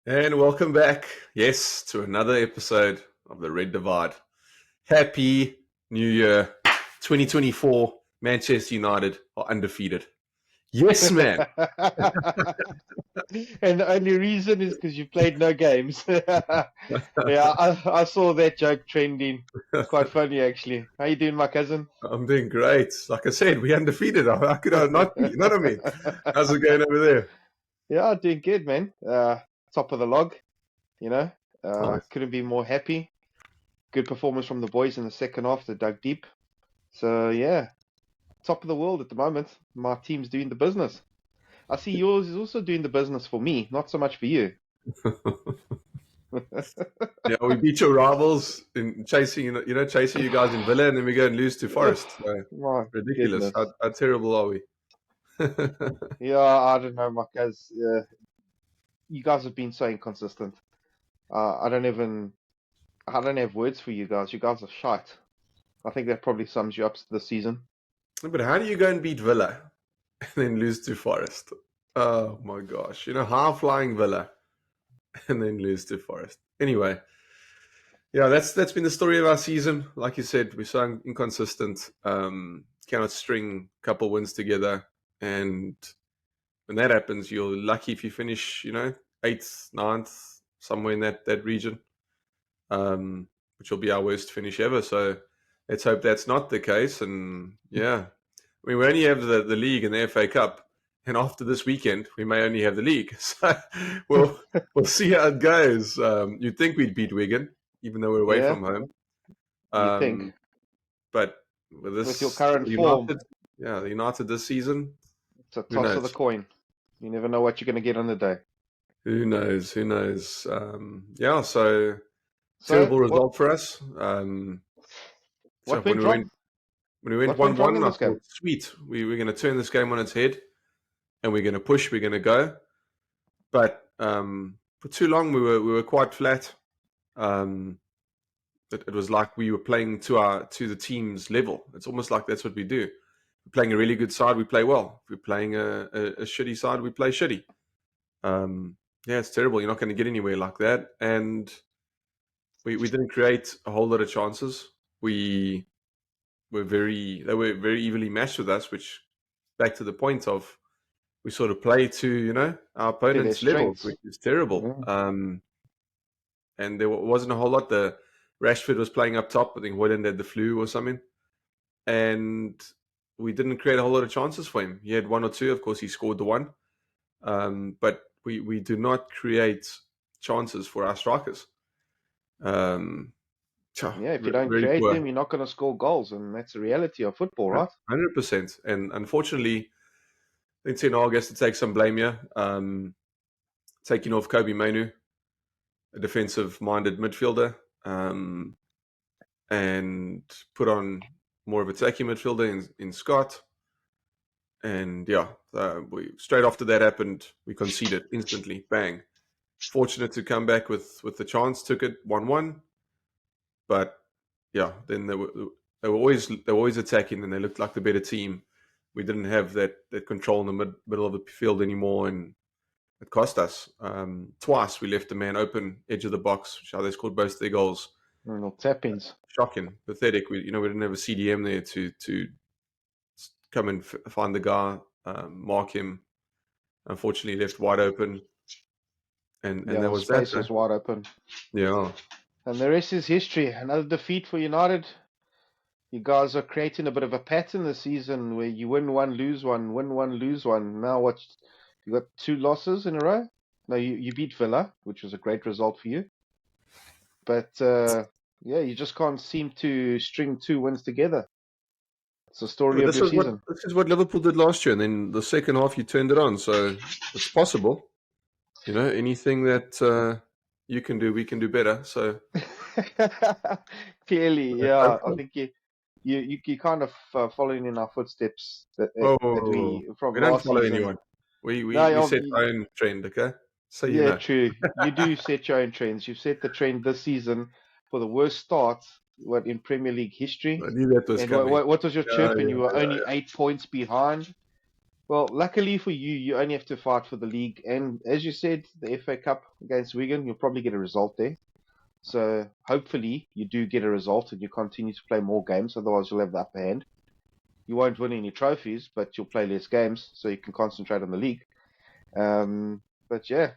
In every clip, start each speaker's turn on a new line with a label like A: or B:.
A: And welcome back, yes, to another episode of the Red Divide. Happy New Year 2024. Manchester United are undefeated. Yes, man.
B: And the only reason is because you played no games. Yeah, I saw that joke trending. It's quite funny, actually. How you doing, my cousin?
A: I'm doing great. Like I said, we're undefeated. How could I not be? You know what I mean? How's it going over there?
B: Yeah, doing good, man. Top of the log, you know.
A: Nice.
B: Couldn't be more happy. Good performance from the boys in the second half. They dug deep. So yeah, top of the world at the moment. My team's doing the business. I see yours is also doing the business for me, not so much for you.
A: Yeah, we beat your rivals in chasing, chasing you guys in Villa, and then we go and lose to Forest. So,
B: My
A: ridiculous.
B: goodness.
A: How terrible are we?
B: Yeah, I don't know, Marquez. You guys have been so inconsistent. I don't have words for you guys. You guys are shite. I think that probably sums you up this season.
A: But how do you go and beat Villa and then lose to Forest? Oh my gosh. High flying Villa and then lose to Forest. Anyway, yeah, that's been the story of our season. Like you said, we're so inconsistent. Cannot string a couple wins together. And when that happens, you're lucky if you finish, eighth, ninth, somewhere in that region, which will be our worst finish ever. So let's hope that's not the case. And yeah, I mean, we only have the league and the FA Cup, and after this weekend, we may only have the league. So we'll see how it goes. You'd think we'd beat Wigan, even though we're away
B: Yeah,
A: from home.
B: you think
A: But with
B: with your
A: this
B: current form,
A: The United this season,
B: it's a
A: who
B: toss of the
A: knows?
B: coin. You never know what you're going to get on the day.
A: Who knows? Who knows? Yeah, so
B: So
A: terrible
B: what
A: result for us. So
B: what went wrong?
A: when we went
B: What went wrong
A: 1-1,
B: in
A: I
B: this game?
A: thought, sweet, we're going to turn this game on its head, and we're going to push, we're going to go. But for too long, we were quite flat. Um, it was like we were playing to the team's level. It's almost like that's what we do. We're playing a really good side, we play well. If we're playing a shitty side, we play shitty. Yeah, it's terrible. You're not going to get anywhere like that. And we didn't create a whole lot of chances. They were very evenly matched with us, which back to the point of we sort of play to our
B: To their
A: opponent's levels,
B: strengths.
A: which is terrible.
B: Yeah.
A: And there wasn't a whole lot. The Rashford was playing up top. I think Hoyland had the flu or something, and we didn't create a whole lot of chances for him. He had one or two. Of course, he scored the one, but we do not create chances for our strikers. Um,
B: Yeah, if you don't
A: Really
B: create
A: poor.
B: them, you're not going to score goals, and that's the reality of football, right?
A: 100%. And unfortunately, I think Ten Hag has to take some blame here. Taking off Kobe Mainu, a defensive-minded midfielder, and put on more of a attacking midfielder in Scott. And yeah, we straight after that happened, we conceded instantly. Bang. Fortunate to come back with the chance, took it 1-1. But yeah, then they were always attacking, and they looked like the better team. We didn't have that control in the middle of the field anymore, and it cost us. Twice we left the man open, edge of the box, which how they scored both their goals.
B: No tap-ins.
A: Shocking, pathetic. We didn't have a CDM there to come and find the guy, mark him. Unfortunately, left wide open, and
B: Yeah,
A: that
B: the
A: was that.
B: space was wide open.
A: Yeah,
B: And the rest is history. Another defeat for United. You guys are creating a bit of a pattern this season where you win one, lose one, win one, lose one. Now what? You got two losses in a row? No, you beat Villa, which was a great result for you. But yeah, you just can't seem to string two wins together. It's the story
A: but
B: of your season.
A: this is what Liverpool did last year, and then the second half you turned it on. So it's possible. Anything that you can do, we can do better. So
B: Clearly,
A: let's
B: yeah.
A: hope
B: I
A: so.
B: think you kind of following in our footsteps that
A: Oh,
B: we from
A: we don't
B: last
A: follow
B: season.
A: anyone. We
B: No,
A: we, we set our own trend, okay? So
B: yeah, true. You do set your own trends. You've set the trend this season for the worst start in Premier League history.
A: I knew that was
B: And
A: coming.
B: what was your
A: Yeah,
B: chip? And you were
A: yeah,
B: only 8 points behind. Well, luckily for you, you only have to fight for the league. And as you said, the FA Cup against Wigan, you'll probably get a result there. So hopefully you do get a result and you continue to play more games. Otherwise, you'll have the upper hand. You won't win any trophies, but you'll play less games, so you can concentrate on the league. But yeah,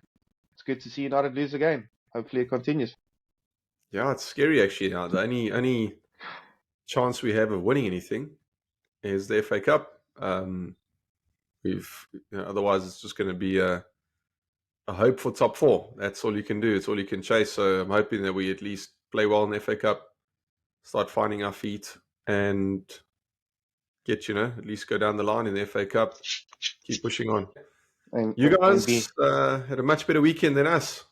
B: it's good to see United lose again. Hopefully it continues.
A: Yeah, it's scary actually now. The only chance we have of winning anything is the FA Cup. Otherwise it's just going to be a hope for top four. That's all you can do. It's all you can chase. So I'm hoping that we at least play well in the FA Cup, start finding our feet, and get at least go down the line in the FA Cup. Keep pushing on.
B: And,
A: You
B: and
A: guys
B: be,
A: had a much better weekend than us.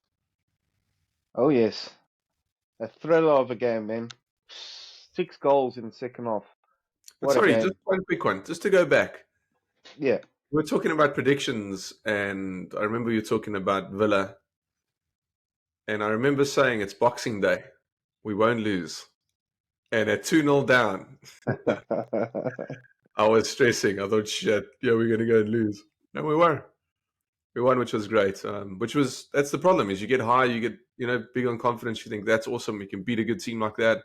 B: oh yes, a thriller of a game, man. 6 goals in the second half.
A: But
B: What a
A: sorry, just
B: game.
A: one quick one, just to go back.
B: Yeah.
A: We were talking about predictions, and I remember you talking about Villa, and I remember saying it's Boxing Day, we won't lose. And at 2-0 down, I was stressing. I thought, shit, yeah, we're going to go and lose. And we won. We won, which was great. That's the problem is you get high, you get, big on confidence. You think that's awesome. We can beat a good team like that.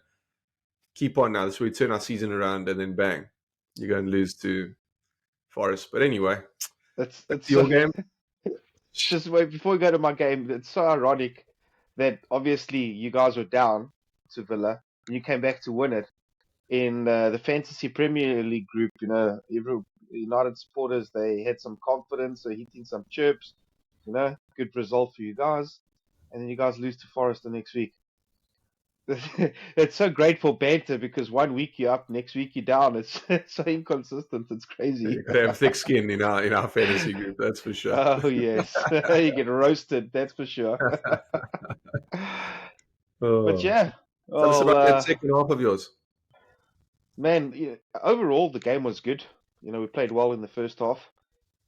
A: Keep on now. This is where we turn our season around, and then bang, you go and lose to Forest. But anyway, back
B: it's
A: to your
B: so,
A: game.
B: just wait before we go to my game. It's so ironic that obviously you guys were down to Villa and you came back to win it in the Fantasy Premier League group. Every United supporters, they had some confidence, so hitting some chirps. Good result for you guys, and then you guys lose to Forest the next week. It's so great for banter because one week you're up, next week you're down. It's so inconsistent. It's crazy.
A: You got to have thick skin in our fantasy group, that's for sure.
B: Oh yes, you get roasted. That's for sure. But
A: Oh,
B: yeah,
A: tell us
B: well,
A: about that second half of yours.
B: man, overall the game was good. We played well in the first half.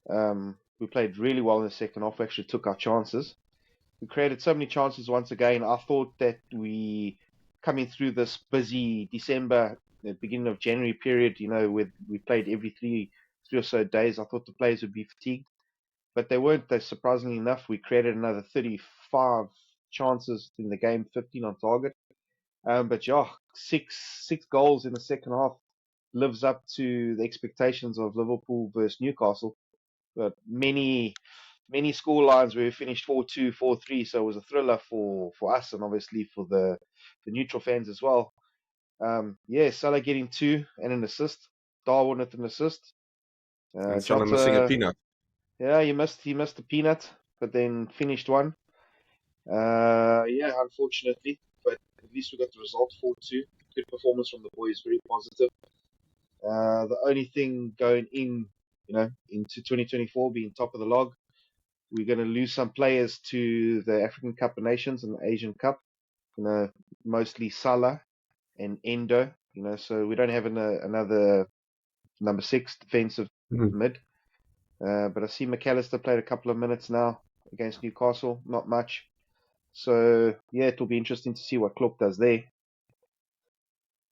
B: We played really well in the second half. We actually took our chances. We created so many chances once again. I thought that we coming through this busy December, the beginning of January period, with we played every three or so days. I thought the players would be fatigued, but they weren't. They surprisingly enough, we created another 35 chances in the game, 15 on target. But yeah, six goals in the second half lives up to the expectations of Liverpool versus Newcastle. But many score lines where we finished 4-2, 4-3, so it was a thriller for us and obviously for the neutral fans as well. Yeah, Salah getting two and an assist. Darwin with an assist.
A: And Salah missing a
B: Jota,
A: peanut.
B: yeah, he missed the peanut, but then finished one. Yeah, unfortunately, but at least we got the result 4-2. Good performance from the boys, very positive. The only thing going into 2024 being top of the log, we're going to lose some players to the African Cup of Nations and the Asian Cup. Mostly Salah and Endo. So we don't have another number 6 defensive mid. But I see McAllister played a couple of minutes now against Newcastle, not much. So yeah, it'll be interesting to see what Klopp does there.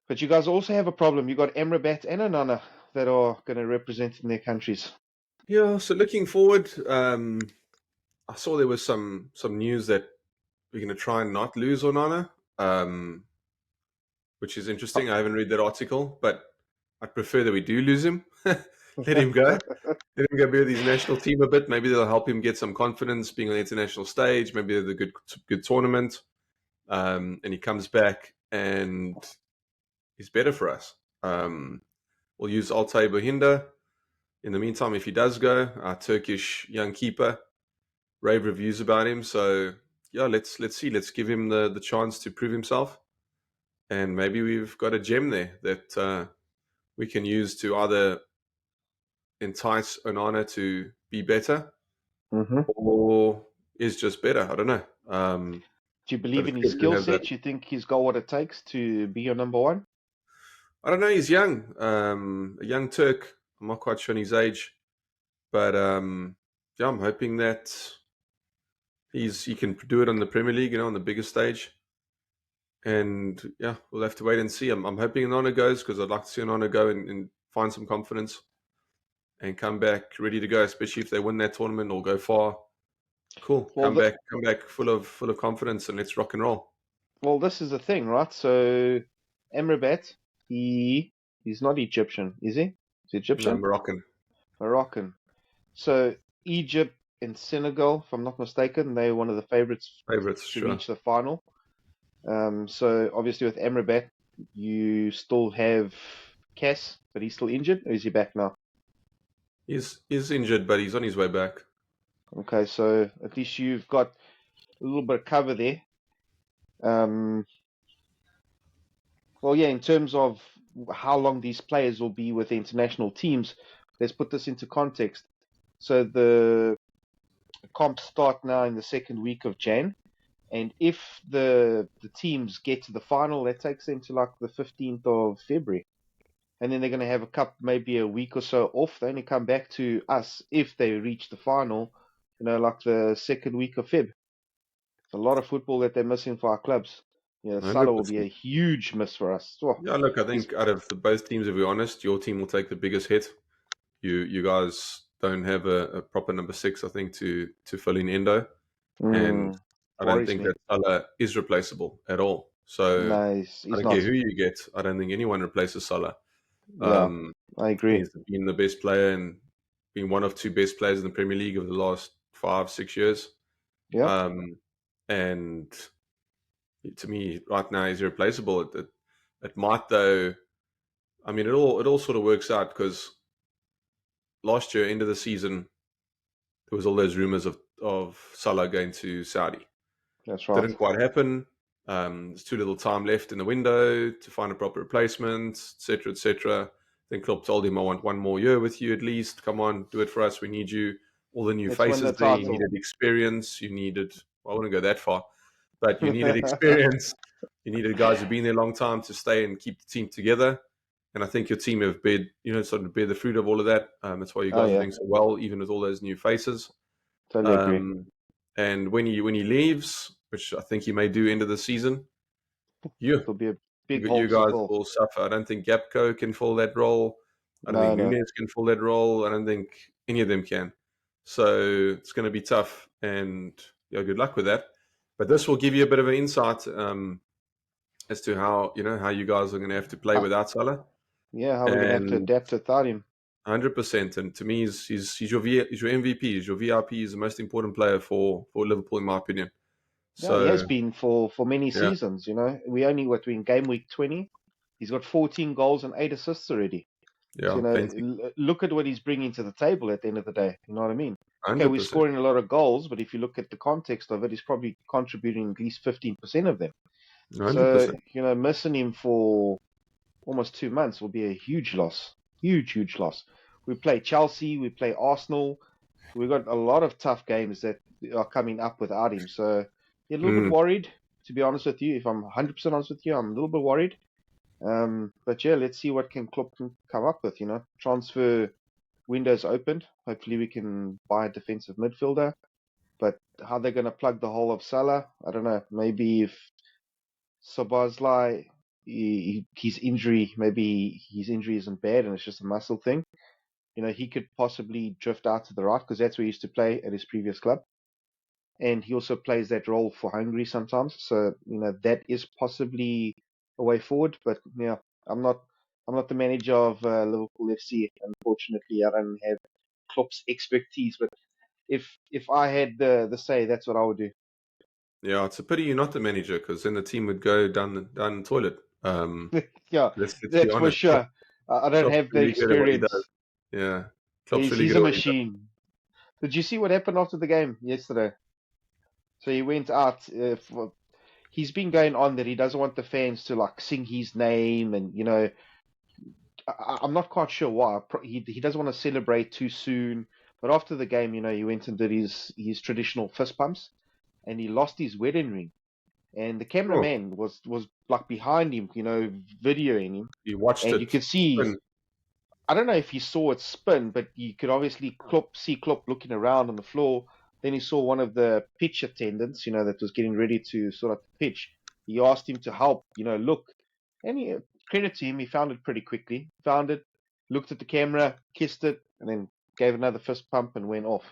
B: But you guys also have a problem. You got Amrabat and Onana that are going to represent in their countries.
A: Yeah, so looking forward, I saw there was some news that we're going to try and not lose Onana, which is interesting. I haven't read that article, but I'd prefer that we do lose him. Let him go. Let him go be with his national team a bit. Maybe they'll help him get some confidence being on the international stage. Maybe they're a good tournament. And he comes back and he's better for us. We'll use Altay Bohinda. In the meantime, if he does go, our Turkish young keeper, rave reviews about him. So yeah, let's see. Let's give him the chance to prove himself. And maybe we've got a gem there that we can use to either entice Onana to be better
B: Mm-hmm.
A: or is just better. I don't know.
B: Do you
A: But
B: believe
A: it's
B: in his
A: good to
B: skill
A: have that.
B: set? You think he's got what it takes to be your number one?
A: I don't know. He's young, a young Turk. I'm not quite sure on his age, but yeah, I'm hoping that he can do it on the Premier League, on the bigger stage. And yeah, we'll have to wait and see. I'm hoping Onana goes because I'd like to see Onana go and find some confidence. and come back ready to go, especially if they win that tournament or go far. Cool.
B: Well,
A: Come back full of confidence, and let's rock and roll.
B: well, this is the thing, right? So Amrabat, he's not Egyptian, is he? Is he
A: No,
B: Egyptian?
A: Moroccan
B: Moroccan. So Egypt and Senegal, if I'm not mistaken, they're one of the favorites
A: favorites,
B: to
A: sure.
B: reach the final. So obviously with Amrabat, you still have Cass, but he's still injured, or is he back now?
A: He's injured, but he's on his way back.
B: Okay, so at least you've got a little bit of cover there. Well, yeah, in terms of how long these players will be with the international teams, let's put this into context. So the comps start now in the second week of Jan, and if the teams get to the final, that takes them to like the 15th of February. And then they're going to have a cup, maybe a week or so off. They only come back to us if they reach the final, like the second week of Feb. It's a lot of football that they're missing for our clubs. Salah will be
A: 100%.
B: a huge miss for us. Oh,
A: Yeah, look, I
B: he's
A: think out of both teams, if we're honest, your team will take the biggest hit. You guys don't have a proper number 6, I think, to fill in Endo, and I don't
B: worries
A: think
B: me.
A: that Salah is replaceable at all. So
B: No,
A: I
B: he's
A: don't care
B: not.
A: who you get. I don't think anyone replaces Salah.
B: Yeah,
A: Um,
B: I agree.
A: he's been the best player and been one of two best players in the Premier League over the last 5-6 years.
B: Yeah,
A: And to me, right now, he's irreplaceable. It might though. I mean, it all sort of works out because last year, end of the season, there was all those rumors of Salah going to Saudi.
B: that's right.
A: Didn't quite happen. There's too little time left in the window to find a proper replacement, etc., etc. Then Klopp told him, "I want one more year with you at least. Come on, do it for us. We need you." All the new
B: Let's win
A: faces
B: the
A: there. You
B: title.
A: needed experience. You needed. Well, I wouldn't go that far, but you needed experience. You needed guys who've been there a long time to stay and keep the team together. And I think your team have sort of bear the fruit of all of that. That's why you
B: Oh
A: guys are
B: yeah,
A: doing so well, even with all those new faces.
B: totally agree.
A: Um, and when he leaves, which I think he may do end of the season, you
B: It'll be a big
A: you
B: hole to
A: guys
B: fill.
A: will suffer. I don't think Gapco can fill that role. I don't
B: No,
A: think
B: no.
A: Nunes can fill that role. I don't think any of them can. So it's going to be tough. And yeah, good luck with that. But this will give you a bit of an insight as to how you guys are going to have to play
B: How,
A: without Salah.
B: yeah, how we're gonna have to
A: And
B: adapt without him.
A: 100%. And to me, he's your MVP. He's your VIP. He's the most important player for Liverpool, in my opinion.
B: Yeah, he has
A: So
B: been for many
A: yeah,
B: seasons. We're in game week 20. He's got 14 goals and 8 assists already. So,
A: yeah, plenty,
B: look at what he's bringing to the table at the end of the day. You know what I mean? Okay,
A: hundred
B: we're
A: percent,
B: scoring a lot of goals, but if you look at the context of it, he's probably contributing at least 15% of them.
A: 100%.
B: So, missing him for almost 2 months will be a huge loss. Huge, huge loss. We play Chelsea, we play Arsenal. We've got a lot of tough games that are coming up without him. So, yeah, a little bit worried, to be honest with you. If I'm 100% honest with you, I'm a little bit worried. But yeah, let's see what Klopp can come up with. Transfer window's opened. Hopefully, we can buy a defensive midfielder. But how they're going to plug the hole of Salah, I don't know. Maybe if Sabazlai, his injury, maybe his injury isn't bad and it's just a muscle thing. He could possibly drift out to the right because that's where he used to play at his previous club. And he also plays that role for Hungary sometimes. So, that is possibly a way forward. But yeah, I'm not I'm not the manager of Liverpool F.C. Unfortunately, I don't have Klopp's expertise. But if I had the say, that's what I would do.
A: Yeah, it's a pity you're not the manager because then the team would go down the toilet.
B: Yeah,
A: Let's be
B: that's for
A: honest. Klopp,
B: sure. I don't
A: Klopp's
B: have the
A: really good at what he does.
B: experience.
A: Yeah, Klopp's really
B: He's
A: good
B: a
A: at what he does.
B: machine. Did you see what happened after the game yesterday? So he went out. He's been going on that he doesn't want the fans to like sing his name, and I'm not quite sure why. He doesn't want to celebrate too soon. But after the game, he went and did his traditional fist pumps, and he lost his wedding ring. And the
A: Oh,
B: cameraman was like behind him, videoing him,
A: he watched
B: and you
A: it
B: could see.
A: spin.
B: I don't know if he saw it spin, but you could obviously see Klopp looking around on the floor. Then he saw one of the pitch attendants, that was getting ready to sort out the pitch. He asked him to help, look. And credit to him, he found it pretty quickly. Found it, looked at the camera, kissed it, and then gave another fist pump and went off.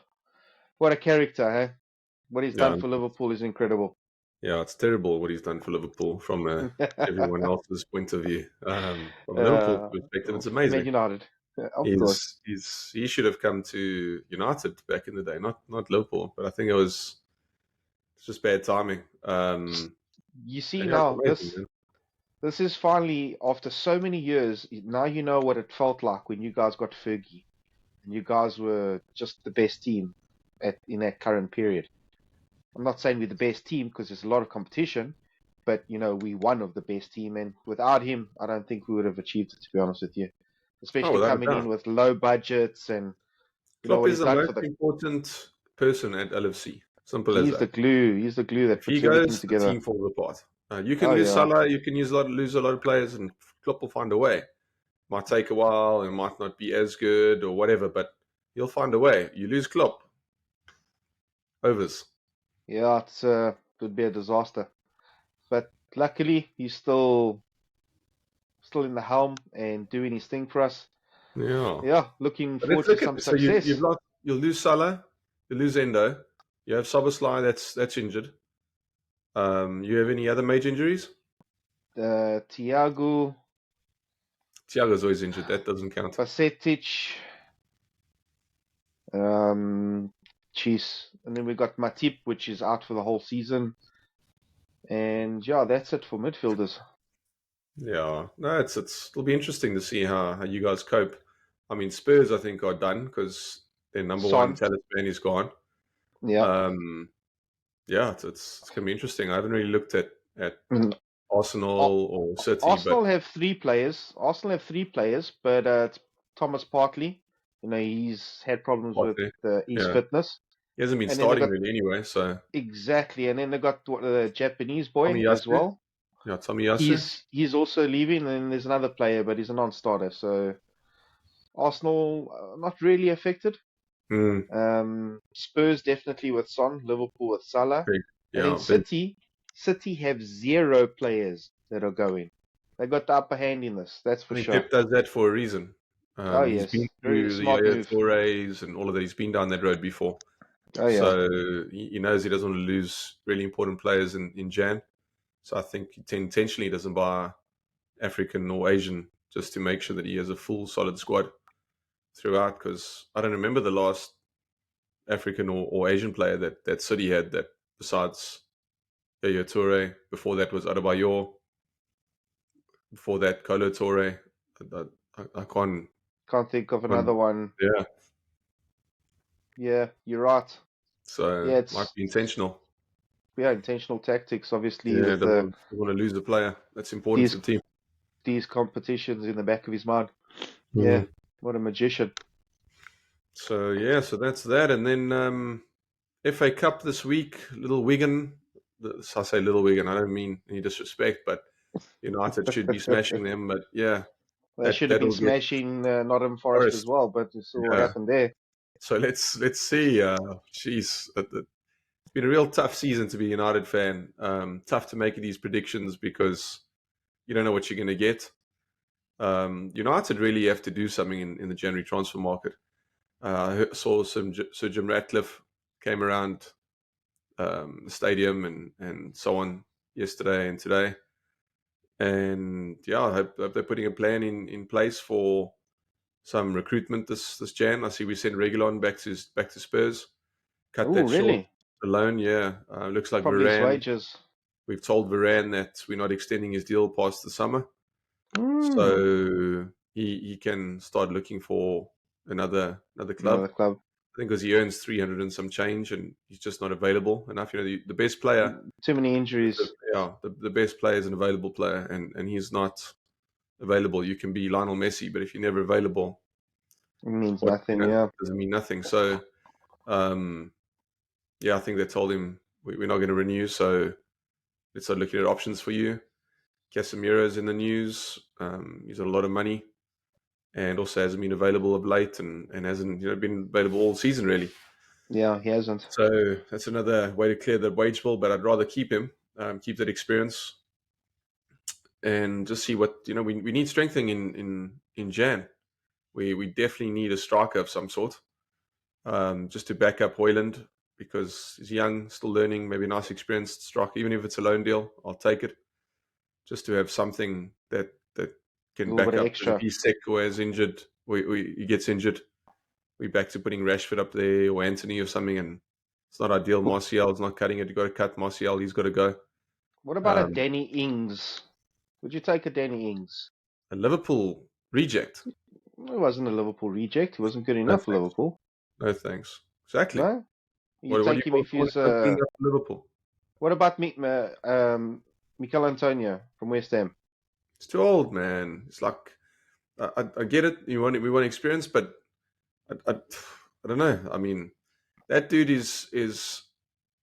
B: What a character, huh? What he's
A: Yeah,
B: done for Liverpool is incredible.
A: yeah, it's terrible what he's done for Liverpool from everyone else's point of view. From a Liverpool
B: uh,
A: perspective, it's
B: Man
A: amazing.
B: United, of course.
A: He should have come to United back in the day, not Liverpool. But I think it's just bad timing.
B: You see
A: And yeah, it's
B: now,
A: amazing, man.
B: this is finally after so many years. Now you know what it felt like when you guys got Fergie, and you guys were just the best team in that current period. I'm not saying we're the best team because there's a lot of competition, but we one of the best team, and without him, I don't think we would have achieved it. To be honest with you,
A: Oh,
B: especially
A: without a
B: coming in
A: doubt.
B: with low budgets, and
A: Klopp
B: what
A: is
B: he's
A: the
B: done
A: most
B: for the.
A: important person at LFC. Simple as
B: He's the
A: that.
B: glue. He's the glue that
A: If he
B: puts everything
A: goes, the
B: together.
A: team falls apart. You can
B: Oh
A: lose
B: yeah,
A: Salah, you can lose a lot of players, and Klopp will find a way. Might take a while and might not be as good or whatever, but he'll find a way. You lose Klopp, overs.
B: yeah. It would be a disaster, but luckily he's still in the helm and doing his thing for us.
A: Yeah.
B: Yeah, looking
A: But let's
B: forward to
A: look
B: some
A: at so you've
B: success.
A: lost you'll lose Salah, you lose Endo, you have Soboslai that's injured. You have any other major injuries?
B: Thiago,
A: Thiago's always injured. That doesn't count.
B: Basetic, Cheese, and then we got Matip, which is out for the whole season. And yeah, that's it for midfielders.
A: Yeah. No, it'll be interesting to see how you guys cope. I mean, Spurs I think are done because their number one
B: Son,
A: talisman is gone.
B: yeah.
A: Um, yeah, it's gonna be interesting. I haven't really looked at
B: Mm. Ar-
A: Arsenal or City, but
B: Arsenal have three players. But it's Thomas Partey. He's had problems with
A: Partey,
B: his
A: yeah,
B: fitness.
A: he hasn't been
B: And then they
A: starting
B: got
A: really anyway. So
B: exactly, and then they got the Japanese boy as
A: Tomiyasu,
B: well.
A: yeah, Tomiyasu.
B: He's also leaving, and there's another player, but he's a non-starter. So Arsenal not really affected.
A: Mm,
B: Spurs definitely with Son, Liverpool with Salah,
A: big,
B: and then
A: yeah, big.
B: City have zero players that are going. They got the upper hand in this, that's
A: I
B: for
A: think
B: sure.
A: Pep does that for a reason.
B: Oh
A: He's been
B: yes, very
A: through the
B: smart
A: Yaya
B: move.
A: Toures and all of that. He's been down that road before.
B: Oh yeah,
A: So he knows he doesn't want to lose really important players in Jan. So I think he intentionally doesn't buy African or Asian just to make sure that he has a full solid squad throughout. Because I don't remember the last African or Asian player that City had that besides Yaya Toure. Before that was Adebayor. Before that, Kolo Toure. I can't.
B: can't think of
A: can't
B: another one.
A: yeah,
B: Yeah, you're right.
A: so
B: Yeah,
A: might
B: it's
A: be intentional.
B: intentional tactics, obviously,
A: Yeah,
B: with
A: don't want to lose a player. That's important
B: these
A: to the team.
B: these competitions in the back of his mind. Yeah,
A: Mm.
B: what a magician.
A: So yeah, so that's that, and then FA Cup this week. Little Wigan. I say Little Wigan. I don't mean any disrespect, but United should be smashing them. But yeah,
B: They should have been
A: that'll get
B: smashing Nottingham Forest as
A: Forest.
B: well, but you saw what
A: Yeah.
B: happened there.
A: So let's see. Jeez, it's been a real tough season to be a United fan. Tough to make these predictions because you don't know what you're going to get. United really have to do something in the January transfer market. I saw Sir Jim Ratcliffe came around the stadium and so on yesterday and today. And yeah, I hope they're putting a plan in place for some recruitment this Jan. I see we sent Regulon back to Spurs. Cut
B: Oh,
A: that short.
B: really?
A: The loan, yeah. Looks like
B: Probably his
A: Varane.
B: wages.
A: We've told Varane that we're not extending his deal past the summer,
B: Hmm.
A: so he can start looking for another club.
B: Another club.
A: I think because he earns 300 and some change, and he's just not available enough. The best player,
B: Too many injuries.
A: the best player is an available player, and he's not available. You can be Lionel Messi, but if you're never available,
B: It means
A: what
B: nothing, yeah.
A: doesn't mean nothing. So, um, yeah, I think they told him we're not going to renew, so let's start looking at options for you. Casemiro's in the news. He's got a lot of money, and also hasn't been available of late, and hasn't been available all season really.
B: Yeah, he hasn't.
A: So that's another way to clear the wage bill. But I'd rather keep him, keep that experience, and just see what we need strengthening in Jan. We definitely need a striker of some sort, just to back up Hoyland because he's young, still learning. Maybe a nice, experienced striker, even if it's a loan deal, I'll take it. Just to have something that
B: A
A: can
B: little bit
A: back
B: of
A: up. If
B: extra.
A: he's sick or is injured, he gets injured, we're back to putting Rashford up there or Anthony or something, and it's not ideal. Martial's not cutting it. You got to cut Martial. He's got to go.
B: What about a
A: Um,
B: Danny Ings? Would you take a Danny Ings?
A: a Liverpool reject.
B: He wasn't a Liverpool reject. He wasn't good
A: No
B: enough for
A: thanks.
B: Liverpool.
A: No thanks. Exactly.
B: No? You
A: What do you
B: take him if
A: want
B: he's
A: to clean up Liverpool?
B: What about Mikel Antonio from West Ham?
A: It's too old, man. It's like I get it. We want experience, but I don't know. I mean, that dude is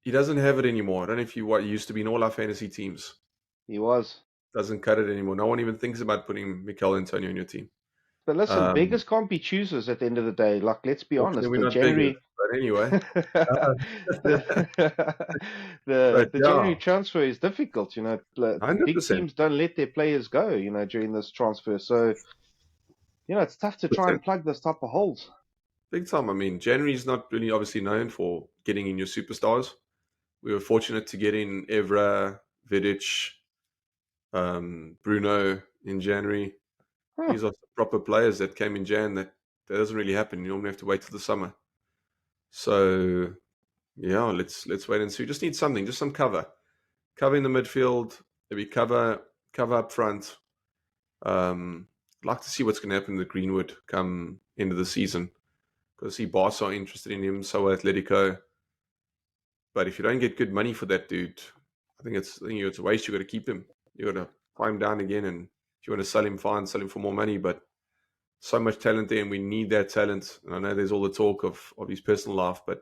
A: he doesn't have it anymore. I don't know if you what he used to be in all our fantasy teams.
B: He was.
A: Doesn't cut it anymore. No one even thinks about putting Mikel Antonio in your team.
B: But listen,
A: Um,
B: beggars can't be choosers at the end of the day. Like, let's be
A: Fortunately,
B: honest,
A: we're
B: the
A: not bigger.
B: January
A: But anyway, uh,
B: the
A: but
B: the
A: yeah,
B: January transfer is difficult.
A: hundred
B: Big
A: percent,
B: teams don't let their players go. During this transfer, so it's tough to try and plug this type of holes.
A: big time. I mean, January's not really obviously known for getting in your superstars. We were fortunate to get in Evra, Vidic, Bruno in January.
B: Huh.
A: These are proper players that came in Jan. That doesn't really happen. You normally have to wait till the summer. So yeah, let's wait and see. We just need something, just some cover in the midfield. Maybe cover up front. I'd like to see what's going to happen with Greenwood come end of the season because I see Barca are interested in him, so are Atletico. But if you don't get good money for that dude, I think it's a waste. You got to keep him. You got to buy him down again, and if you want to sell him, fine, sell him for more money. But so much talent there, and we need that talent. And I know there's all the talk of his personal life, but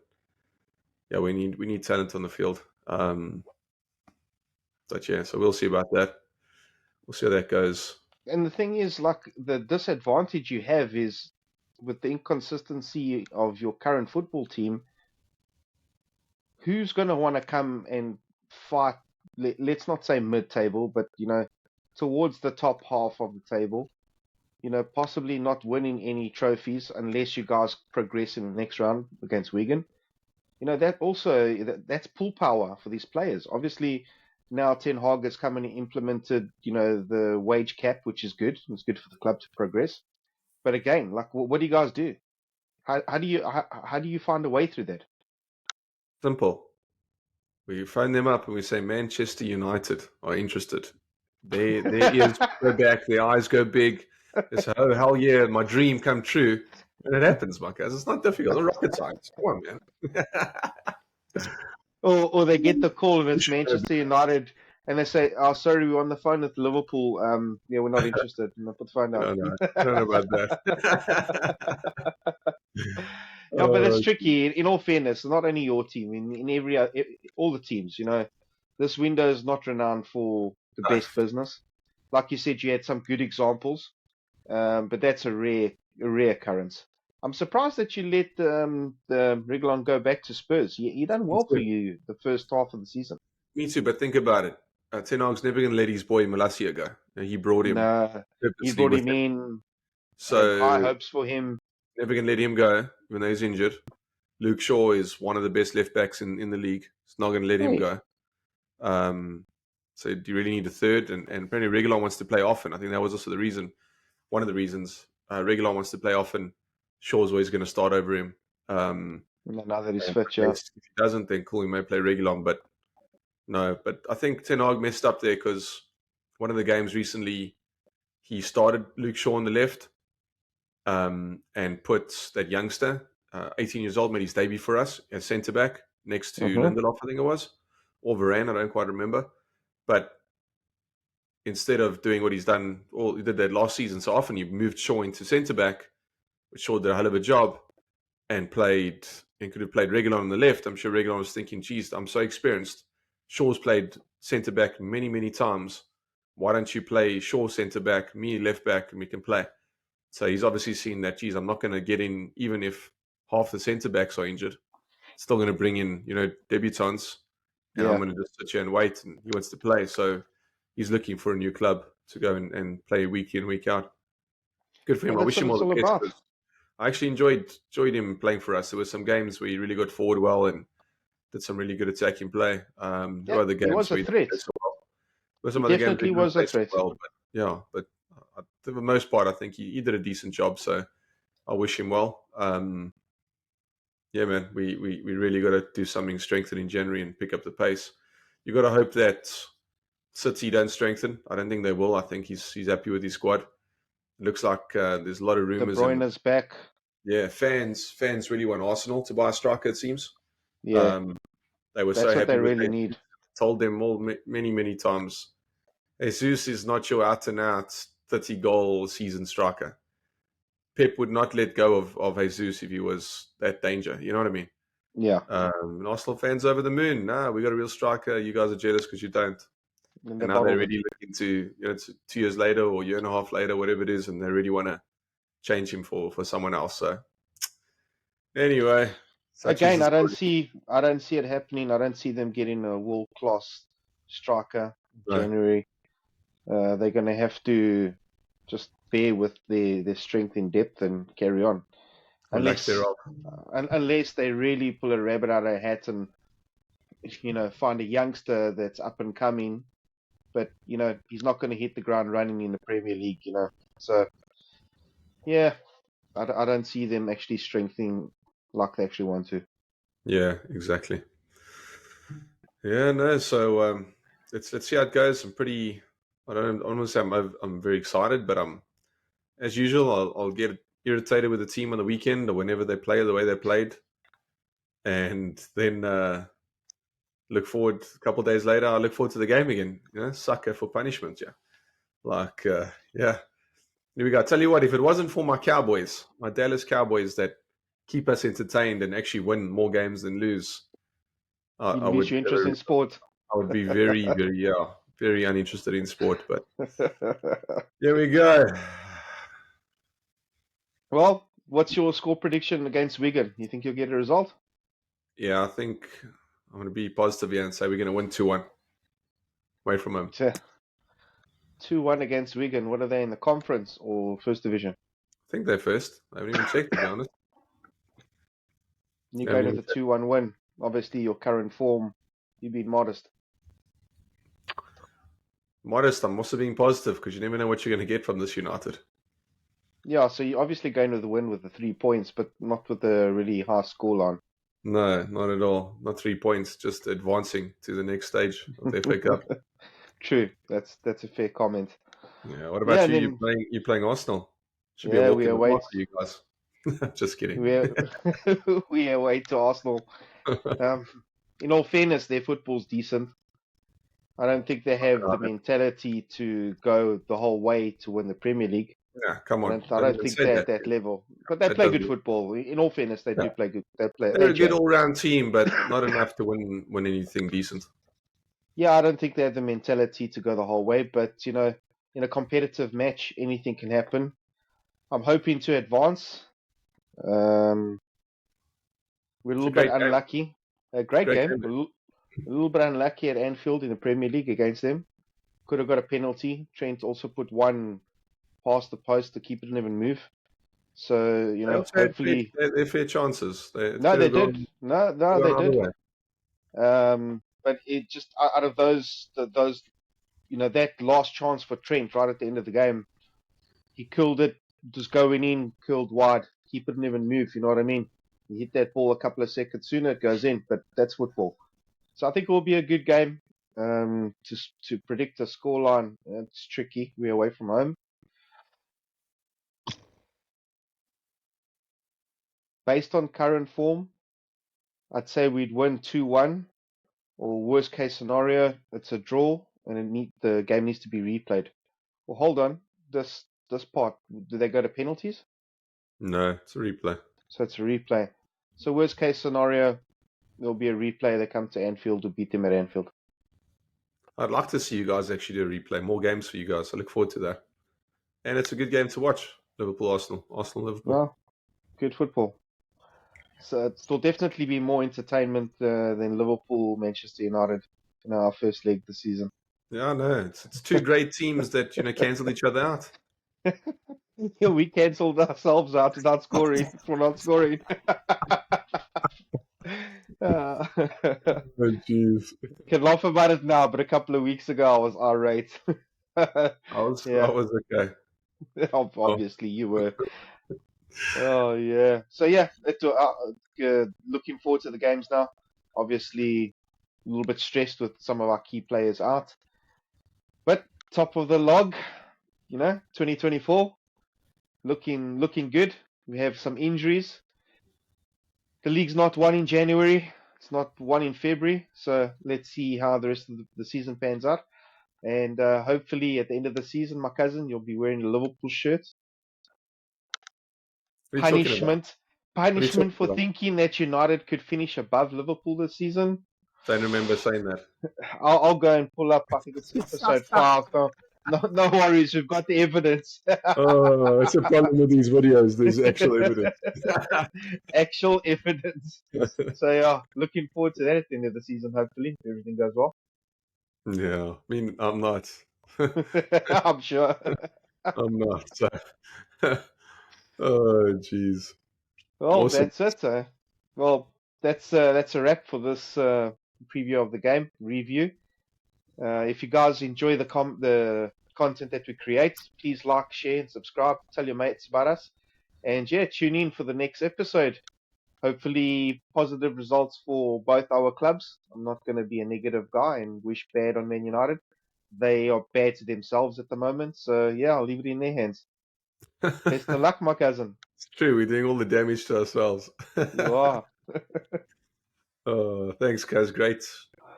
A: yeah, we need talent on the field. But yeah, so we'll see about that. We'll see how that goes.
B: And the thing is, like, the disadvantage you have is with the inconsistency of your current football team. Who's going to want to come and fight? Let's not say mid-table, but towards the top half of the table. Possibly not winning any trophies unless you guys progress in the next round against Wigan. That's pull power for these players. Obviously, now Ten Hag has come and implemented, the wage cap, which is good. It's good for the club to progress. But again, like, what do you guys do? How do you find a way through that?
A: Simple. We phone them up and we say Manchester United are interested. Their ears go back, their eyes go big. They say, "Oh hell yeah, my dream come true," and it happens, my guys. It's not difficult. It's not rocket science. Come on, man.
B: Or they get the call and it's
A: Push go
B: Manchester United, and they say, "Oh, sorry, we're on the phone with Liverpool. Yeah, we're not interested." And I put the phone down.
A: No, no, I don't know about that.
B: Yeah, but that's
A: uh,
B: tricky. In all fairness, not only your team, in all the teams, this window is not renowned for the best business. Like you said, you had some good examples, but that's a rare occurrence. I'm surprised that you let the Reguilon go back to Spurs. He done well for you the first half of the season.
A: Me too, but think about it. Ten Hag's never going to let his boy Malacia go. He brought him
B: No, he
A: purposely
B: brought
A: with
B: him
A: him.
B: in, had high
A: So
B: hopes for him.
A: never going to let him go, even though he's injured. Luke Shaw is one of the best left backs in the league. It's not going to let him
B: Hey,
A: go. So do you really need a third? And apparently Reguilon wants to play often. I think that was also the reason, one of the reasons. Reguilon wants to play often. Shaw's always going to start over him.
B: now that he's
A: And
B: fit, yeah.
A: if he doesn't, then cool, he may play Reguilon. But no, but I think Ten Hag messed up there because one of the games recently, he started Luke Shaw on the left and put that youngster, 18 years old, made his debut for us as centre back next to
B: Mm-hmm.
A: Lindelof, I think it was, or Varane, I don't quite remember. But instead of doing what he's done, or he did that last season so often, he moved Shaw into centre back, which Shaw did a hell of a job and could have played Reguilon on the left. I'm sure Reguilon was thinking, geez, I'm so experienced. Shaw's played centre back many, many times. Why don't you play Shaw centre back, me left back, and we can play? So he's obviously seen that, geez, I'm not going to get in, even if half the centre backs are injured. Still going to bring in, debutants, and I'm
B: Yeah.
A: going to just sit here and wait. And he wants to play. So he's looking for a new club to go and play week in, week out. Good for him.
B: And
A: I
B: that's
A: wish
B: what
A: him all
B: it's
A: the
B: all
A: best
B: about.
A: because I actually enjoyed him playing for us. There were some games where he really got forward well and did some really good attacking play. There
B: Yeah,
A: were other
B: he
A: games
B: was a
A: where he didn't
B: threat.
A: play so well. There were
B: He
A: some other games where
B: definitely
A: he didn't
B: was a
A: play so
B: threat.
A: well, but yeah, but for the most part, I think he did a decent job. So I wish him well. Yeah, man, we really got to do something strengthening January and pick up the pace. You got to hope that City don't strengthen. I don't think they will. I think he's happy with his squad. It looks like there's a lot of
B: De
A: rumors and
B: Bruyne's back.
A: yeah, fans really want Arsenal to buy a striker. It seems
B: Yeah,
A: um, they were so
B: that's what
A: happy
B: they
A: with
B: really need.
A: Jesus. Told them all many times. Jesus is not your out and out 30 goal season striker. Pep would not let go of Jesus if he was that danger. You know what I mean?
B: Yeah,
A: And Arsenal fans over the moon. Nah, we got a real striker. You guys are jealous because you don't.
B: and they
A: And now they're
B: bottled it.
A: really looking to, it's 2 years later or a year and a half later, whatever it is, and they really want to change him for someone else. So anyway, such is
B: Again,
A: the story.
B: I don't see it happening. I don't see them getting a world class striker in
A: No,
B: January. They're going to have to just bear with their strength in depth and carry on,
A: or lack
B: unless
A: thereof.
B: unless they really pull a rabbit out of a hat and find a youngster that's up and coming. But he's not going to hit the ground running in the Premier League. So yeah, I don't see them actually strengthening like they actually want to.
A: Yeah, exactly. Yeah, no. So let's see how it goes. I don't want to say I'm very excited, but as usual. I'll get irritated with the team on the weekend or whenever they play the way they played, and then look forward a couple of days later. I look forward to the game again. Sucker for punishment. Yeah, like yeah. Here we go. I tell you what, if it wasn't for my Cowboys, my Dallas Cowboys that keep us entertained and actually win more games than lose,
B: You
A: I
B: lose
A: would
B: your interest in sport.
A: I would be very uninterested in sport. But here we go.
B: Well, what's your score prediction against Wigan? You think you'll get a result?
A: Yeah, I think I'm going to be positive here and say we're going to win 2-1 away from home.
B: 2-1 against Wigan. What are they in the conference or first division?
A: I think they're first. I haven't even checked, to be honest.
B: You're
A: I haven't
B: going
A: even
B: with a
A: checked.
B: 2-1 win. Obviously, your current form, you've been modest.
A: Modest. I'm also being positive because you never know what you're going to get from this United.
B: Yeah, so you're obviously going with the win with the 3 points, but not with a really high scoreline.
A: No, not at all. Not 3 points. Just advancing to the next stage of the FA Cup.
B: True, that's a fair comment.
A: Yeah. What
B: Yeah,
A: about
B: and
A: you?
B: then
A: You're playing Arsenal. Should be a
B: yeah,
A: walk
B: we
A: in the park
B: await
A: for you guys. Just kidding.
B: we we await to Arsenal. Um, in all fairness, their football's decent. I don't think they have the mentality to go the whole way to win the Premier League.
A: Yeah, come on.
B: I
A: Don't
B: don't
A: even
B: think
A: say
B: they're
A: that.
B: at that level. But they
A: That
B: play good
A: doesn't.
B: football. In all fairness, they
A: Yeah.
B: do play good.
A: They're
B: They
A: a good
B: jam.
A: all-round team, but not enough to win anything decent.
B: Yeah, I don't think they have the mentality to go the whole way. But in a competitive match, anything can happen. I'm hoping to advance. Um, we're a
A: It's a
B: little bit
A: great game.
B: unlucky. A
A: It's a
B: great
A: great
B: game.
A: game.
B: A little bit unlucky at Anfield in the Premier League against them. Could have got a penalty. Trent also put one past the post. The keeper didn't even move. So,
A: They also had
B: hopefully.
A: their fair chances. It
B: No,
A: could
B: they
A: have
B: did.
A: gone,
B: No,
A: gone
B: they
A: either
B: did.
A: way.
B: But it just out of those, that last chance for Trent right at the end of the game, he killed it, just going in, killed wide. Keeper didn't even move. You know what I mean? He hit that ball a couple of seconds sooner, it goes in. But that's football. So I think it will be a good game. To predict a scoreline, it's tricky. We're away from home. Based on current form, I'd say we'd win 2-1. Or worst case scenario, it's a draw and the game needs to be replayed. Well, hold on. This part, do they go to penalties?
A: No, it's a replay.
B: So it's a replay. So worst case scenario, there'll be a replay. They come to Anfield to beat them at Anfield.
A: I'd like to see you guys actually do a replay. More games for you guys. I look forward to that. And it's a good game to watch. Liverpool, Arsenal. Arsenal, Liverpool.
B: Well, good football. So it'll definitely be more entertainment than Liverpool, Manchester United in our first leg this season.
A: Yeah, I know. It's two great teams that, cancel each other out.
B: Yeah, we cancelled ourselves out without scoring for not scoring. Uh,
A: Oh, jeez.
B: can laugh about it now, but a couple of weeks ago I was irate.
A: I
B: Yeah,
A: was okay. Oh,
B: obviously you were. Oh yeah. So yeah, looking forward to the games now. Obviously, a little bit stressed with some of our key players out, but top of the log, 2024 looking good. We have some injuries. The league's not won in January. It's not won in February. So let's see how the rest of the season pans out. And hopefully at the end of the season, my cousin, you'll be wearing a Liverpool shirt.
A: what are you talking about?
B: Punishment.
A: What are you
B: Punishment
A: talking
B: for
A: about?
B: thinking that United could finish above Liverpool this season.
A: Don't remember saying that.
B: I'll go and pull up. I think it's episode 5. No worries. We've got the evidence.
A: Oh, it's a problem with these videos. There's actual evidence.
B: Actual evidence. So yeah, looking forward to that at the end of the season. Hopefully, if everything goes well.
A: Yeah, I mean, I'm not.
B: I'm sure.
A: I'm not. So. Oh, jeez.
B: Well,
A: Awesome.
B: that's it. Well, that's a wrap for this preview of the game review. If you guys enjoy the content that we create, please like, share, and subscribe. Tell your mates about us, and yeah, tune in for the next episode. Hopefully, positive results for both our clubs. I'm not going to be a negative guy and wish bad on Man United. They are bad to themselves at the moment, so yeah, I'll leave it in their hands. Best of luck, my cousin.
A: It's true. We're doing all the damage to ourselves.
B: You are.
A: Thanks, guys. Great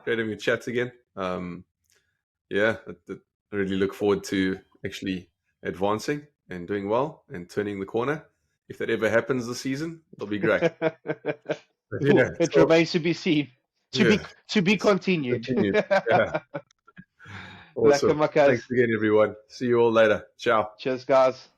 A: having a chat again. Yeah, I really look forward to actually advancing and doing well and turning the corner. If that ever happens this season, it'll be great. But yeah,
B: It
A: so,
B: remains to be seen.
A: yeah,
B: To be
A: it's
B: continued.
A: continued. Yeah,
B: Lekker
A: awesome.
B: makkers.
A: Thanks again, everyone. See you all later. Ciao.
B: Cheers, guys.